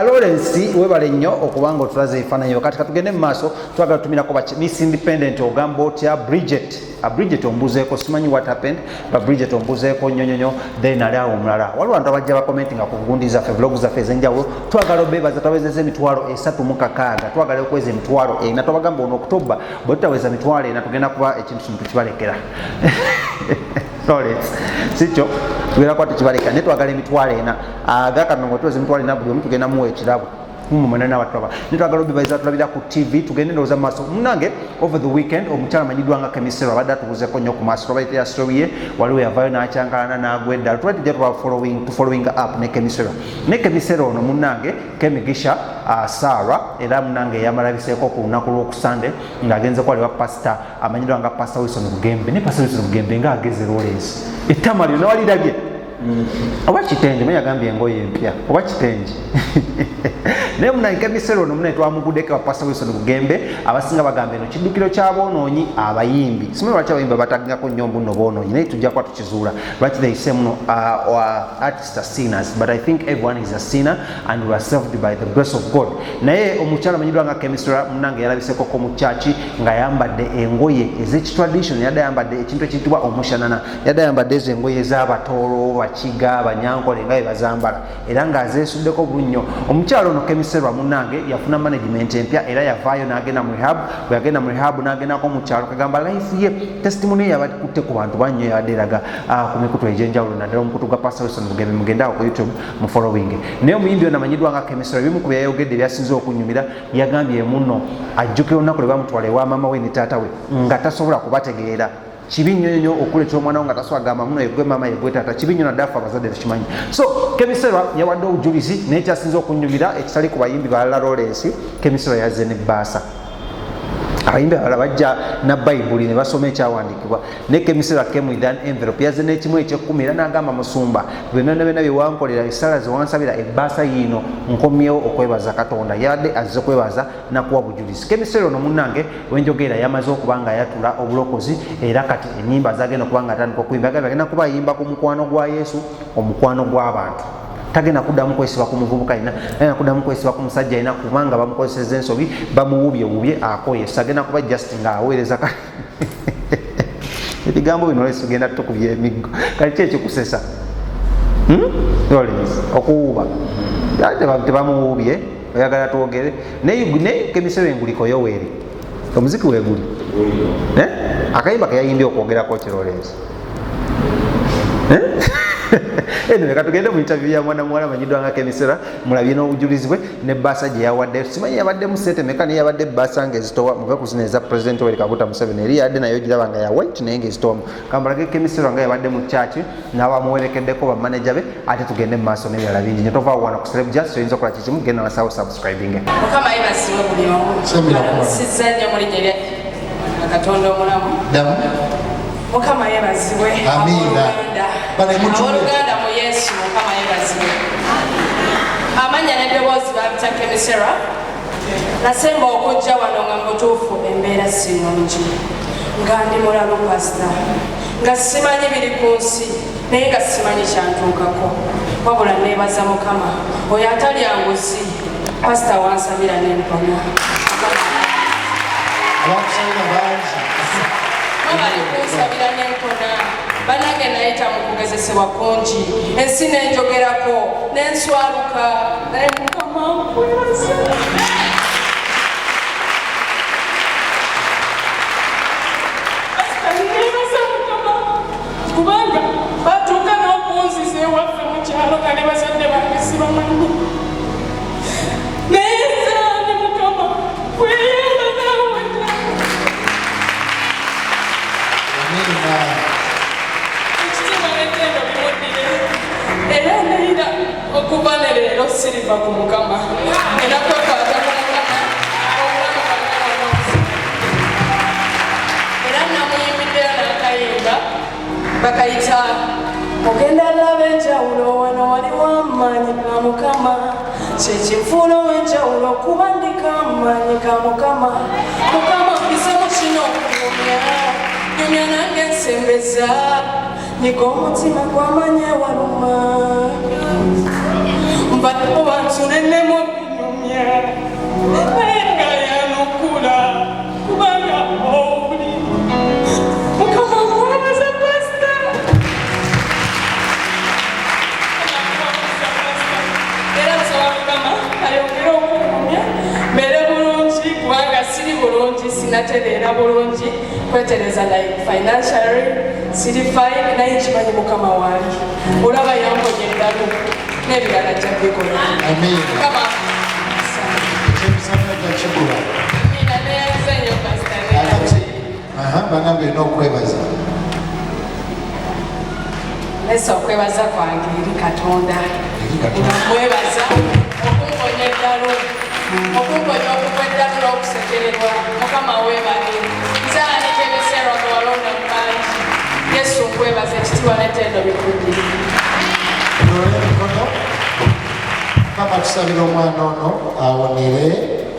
Lawrence webale nnyo okubanga otulaze ebifaananyi kati katugende mu maaso twagala tutumirako Miss Independent ogamba otya Bridget ombuzeeko simanyi what happened but Bridget ombuzeeko nnyonyonyo then ali awo omulala waliwo abantu abajja bakomenti nga ku gundi zaffe vlog zaffe ez'enjawulo twagala obeebaza twawezeza emitwalo 36 twagala okweza emitwalo 4 twabagamba ono October bwe tutaweza mitwalo 4 tugenda kuba ekintu kino tukibalekera Lawrence sicho tugenda kuba tukibalekera naye twagala emitwalo 4 agakanongo tuweza emitwalo 4 buli omu tugenda muwa ekirabo mumana watwaba nitwagala obibaza tulabira ku TV tugende ndoza maso munange over the weekend omukyala manyidwa nga Kemisero abadde atuguzeko nnyo ku maaso twabaitira story ye waliwo yavayo n'akyankalana n'agwedda tujja tuba following up ne Kemisero ono munange Kemigisha Sarah era munange yamalabiseeko ku lunaku lw'okusande ng'agenze kwaliwa pastor amanyidwa nga Pastor Wilson Bugembe ne Pastor Wilson Bugembe nga ageze Lawrence ettama lyo nawalirabye oba kitenje mwe yagambye engoye empya oba kitenje naye munange Kemisero ono mune twamugudeko wa Pastor Wilson Bugembe abasinga bagambe eno kiddukiro ky'aboonoonyi abayimbi simanyi lwaki abayimbi batagingako nnyo mbuno boonoonyi naye tujja kuba tukizuula lwaki they say muno artists are sinners but I think everyone is a sinner and we are saved by the grace of God naye omukyala amanyidwa nga Kemisero munange yalabisekoko mu church nga yambadde engoye ez'ekitradition yadde yambadde ekintu ekiyitibwa omushanana yadde yambadde ezo engoye ez'abatoolo bakiga banyankole nga bazambala era ng'azeesuddeko bulunyo omukyala ono Kemisero munange yafuna management empya era yavaayo n'agenda mu rehab bwe yagenda mu rehab n'agendako mu kyalo kagamba life ye testimony yabakutte ku bantu bannyo yabadde eraga ku mikutu egy'enjawulo naddala omukutu gwa Pastor Wilson Bugembe mugendawo ku YouTube mu following naye omuyimbi ono amanyiddwa nga Kemisero ebimu ku byayogedde ebyasinze okunyumira yagambye muno ajjukira olunaku lwe bamutwala ewa maama we ne taata we nga tasobola kubategeera kibi nnyo okuleeta omwana wo nga taswagamba muno yegwe maama yegwe taata kibi nnyo naddafa abazadde tekimanyi so Kemisero yawadde obujulizi naye kyasinze okunyumira ekitali ku bayimbi balala Lawrence Kemisero yazze ne bbaasa abayimbi abalala bajja na bayibuli ne basoma ekyawandiikibwa ne Kemisero came with an envelope yazze n'ekimu eky'ekkumi era n'agamba musumba byonna bye wankolera essala ze wansabira ebbaasa yiino nkomyewo okwebaza Katonda yadde azze kwebaza nakuwa bujulizi Kemisero ono munnange wenjogera yamaze okuba nga ayatula obulokozi era kati ennyimba zagenda okuba nga atandika okuyimba agenda kuba ayimba ku mukwano gwa Yesu omukwano gw'abantu tagenda kuddamu kwesiba ku muvubuka ayina tagenda kuddamu kwesiba ku musajja ayina kubanga bamukozeseza ensobi bamuwubyewubye akoyesa agenda kuba just nga aweereza ebigambo bino Lawrence tugenda tukubya emiggo kati ki ekikusesa Lawrence okuwuba tebamuwubye oyagala twogere naye Kemisero enguliko yoweeri omuziki weeguli akayimba keyayimbye okwogerako ki Lawrence anyway katugende mu interview ya mwana muwala amanyiddwa nga Kemisero mulabye n'obujulizi bwe ne bbaasa gye yawadde simanyi yabaddemu ssente meka naye yabadde bbaasa ng'ezitowa muve ku zino eza President Yoweri Kaguta Museveni eri yadde nayo giraba nga ya white naye ng'ezitowamu kambalage Kemisero nga yabadde mu church n'abamuwerekeddeko bamanaja be ate tugende mu maaso n'ebirala bingi nyo tovaawo wano ku Celeb Jazz oyinza okukola kikimu genda nasawo subscribing mukama yebasiwe buli omu sizza nnyo mu linnya lya Katonda omulamu mukama yebaziwe abooluganda mu Yesu mukama yebaziwe amanya n'eddoboozi babita Kemisero nasemba okujja wano nga mutuufu embeera si nnungi nga ndi mulalu pasita nga simanyi biri ku nsi naye nga simanyi kyantuukako wabula neebaza mukama oyo atalya nguzi pasita wansabira n'empona bali kunsabira n'empona banange nayita mu kugezesebwa kungi ensi nenjogerako nenswaluka naye mukama nkwebaza nebaza mukama kubanga batuuka n'okunziza ewaffe mu kyalo kale bazadde bange sibamanyi naye nzani mukama era neira okuva ne leero siriva ku mukama era kwekwata ku mukama era namuyimbiddeyo n'akayimba bakayita ogenda laba enjawulo wano waliwo amaanyi ga mukama kyekinfuula ow'enjawulo kuba ndika amaanyi ga mukama mukama mpise mu kino okunyumya nyumya nange nsembeza nyiga omutima gw'amanye waluma mbadde wansunennemu binyumya naye nga yanukula kubanga oli mukama mwebaza pasita era nsaba mukama ayongere okunyumya mbeere bulungi kubanga siri bulungi sinatereera bulungi kwetereza like financially siri fine naye nkimanyi mukama waali olaba yamponya eddalu n'ebirala jja bikola mukama neyanzenyo pasita banange olina okwebaza nesa okwebaza kwange eri katonda nga mwebaza okumponya eddalu okumponya okugwa eddalu n'okusekererwa mukama weebale nzaani kebiseera nga walonda mu bangi yesu nkwebaza ekitiibwa n'ettendo bikujjire emikono mama tusabira omwana ono awonere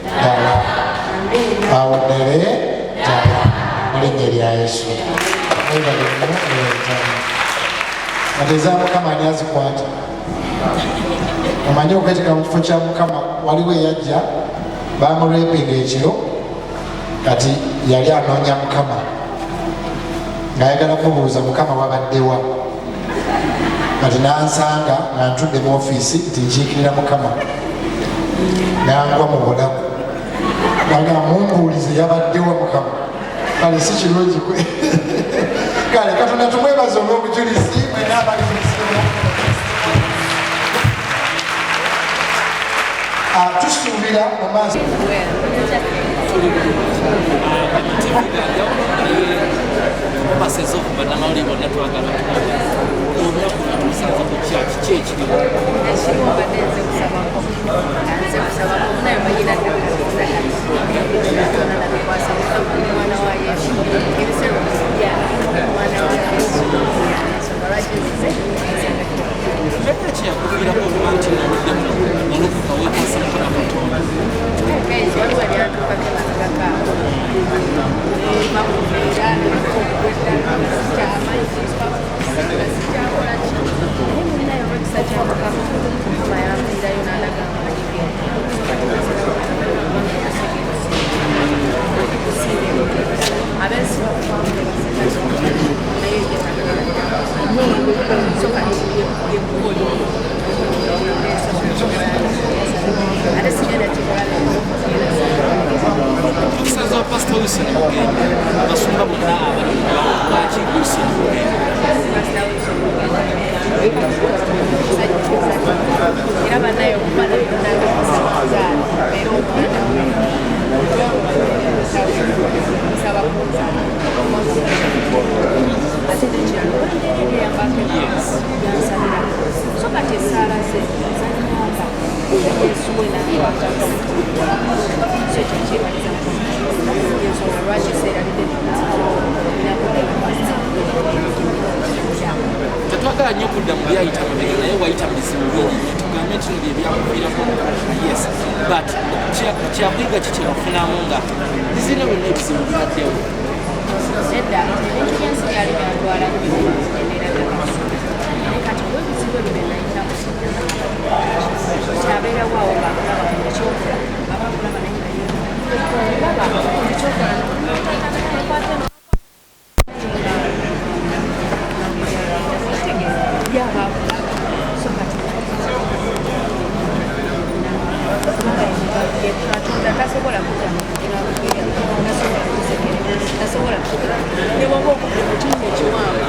ddala awonere ddala mu linnya lya yesu mwebale nnyo entana ateza mukama ani azikwata omanye okwetika mu kifo kya mukama waliwo eyajja bamurepinga ekiro kati yali anoonya mukama ng'ayagala kumubuuza mukama wabaddewa kati nansanga nga ntudde mu ofiisi nti nkiikirira mukama nangwa mu bulamu naga mumbuulize yabaddewa mukama kale si kirungi kwe kale katonda tumwebaza olw'obujulizi mwenaabalimusimu tusuubira mu maaso baseze okuba namawulire bonna twagala olunaku natuusanza ku kyaki ki ekiriwo ekiriwo badde nze kusabako naye bayina ddakaaaakwasa mwana wa yesu ebiseera omusijja omwana wa yesu ensonga lwaki nzize era kyeyakuviirako okuba nti nawuddemu nolokuka wekwasa mukama katonda kaizi waliwo ebyatuukako emabegakaawo bamubeera kyamaikyakolaki naye mulinayo olwekisa kyamukama mukama yamvirayo n'alaga amanyige abensi naye so kati yekubo ate sigenda kikolala tukisanza pasita wilson mugenda abasumba bonna abalaki wilson mugenda era banaye omwana yonaazaala era omwana saba kunzaala ate nekyalo eyambako yansabira so kati esaala ze zanyamba yesu wenaakwata so ekyo kyebaliza ensonga lwaki eseeralidde tetwagala nnyo okudda mu byayita mabega naye wayita mu bizibu bingi tugambe nti no byebyakuviirako yes but kyakuyiga kikyebafunamu nga bizina byonna ebizibu biraddewo nedda ebintu byensi byali byatwala naye kati olwebizibu ebyo byenayita kyabeerawo awo bakulaba ekyokola abakulaba naye ekyokola katonda tasobola tasobola newaba okudde mu kimu ekiwanvu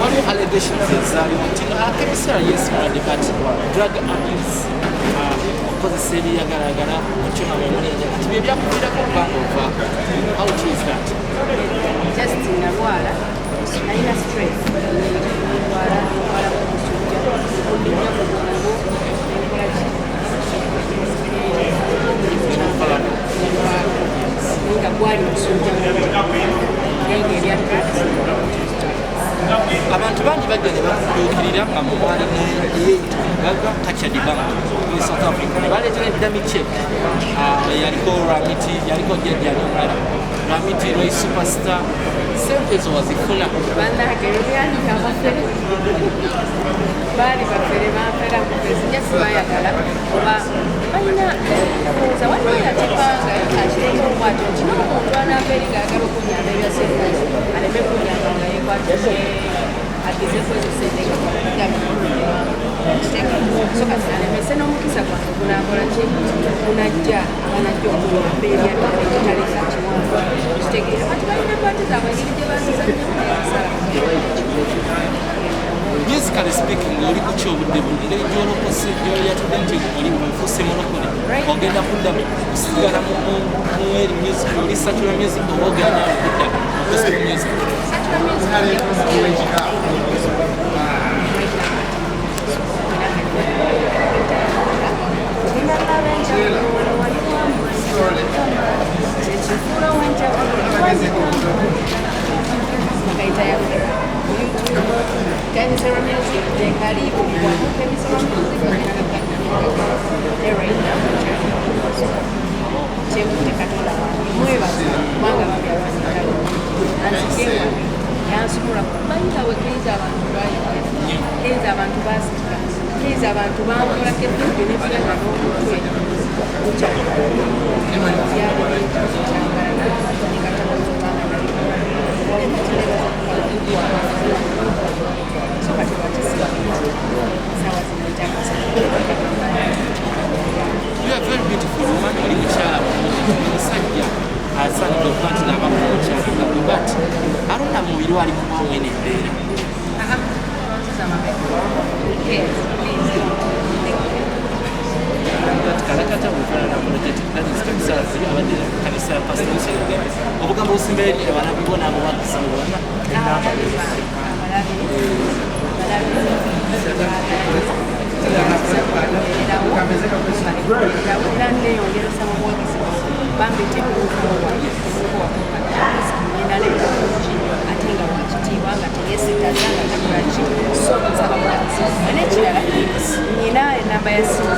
waliwo allegations ezaaliwo nti akebiseera yesimulade but drug abuse okozesa ebiyagalagala mukyona mwemulenja kati bye byakuviirako okubanga ova how it is that just nalwala nalina stress nalwala omusujja olimya mu bwongo nenkolaki nga gwali omusujja naye ngaebyadrugs abantu bangi bajja ne bakutuukirira nga mumwali neyeitugaga kachadi bank ne South Africa ne baleetera edami check yaliko Ramiti yaliko jjajjaniomala Ramiti Roy Superstar sente ezo wazifuna bannange byali abafere baali bafere bampera kupezinya sibayagala oba balina kuuza waliwo yakipanga akireka okwati kino omuntu anabeeri ngaayagala okunyamba ebyasente aleme kunyamba nga yekwatise agezeko ezo sente sokasi alemese n'omukisa gwange gunakola ki gunajja abanajja okunyamba ebyalitaleka kiwanvu kitegeera kati balina embati zaabwe engeri gye bazizanyasala musically speaking oli kuki obudde buli engeri gyolokose gyoyatudde nti oli mufuuse monokole ogenda kudda kusigala mueri music oli satura music oba ogenda kudda gospel music Kemisera Music, de karibu kwa Kemisera Music chekutekatora mwebaza kubanga babyafanyikalo anzikewa yansumula kubayita wekiriza abantu kiriza abantu basika kiriza abantu bankolako ebintu nebiranga n'omutwe You are very beautiful woman oli mukyala musajja asanidde okukwatira abamukyala but alonda mubiri wali mumawene embeera kalakata bufaanana project that is kanisa ziri abadde kanisa ya pastor Serugembe obugambo obusimba eri abalabi bo n'abawagizi bonna nina enamba yasimu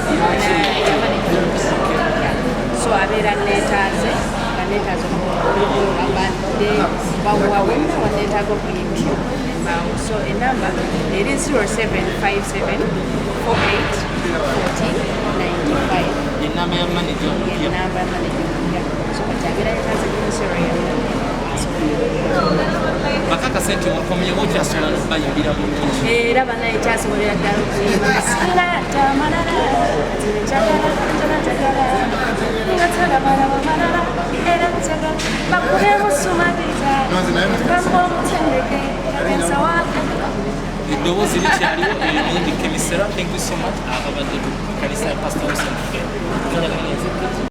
so abeera neetaaze nga neetaaze abadde bawa wonna waneetaaga okuyimpya embaawo so enamba eri 0757 48 enamba ya manager enamba ya manager so kati abeera neetaaze kumusero bakaka sente wakomenyewo kyasobola n'okubayimbira bulungi era banaye kyasobolera ddala okuyimba silata malala tinekyagalaagalagala nga tagabalaba malala era njaga bakubemu sumaliza bamba omutendeke ensawake eddoboozi likyaliwo erungi kemisera thank you so much ababadde ku kanisa ya pastor Wilson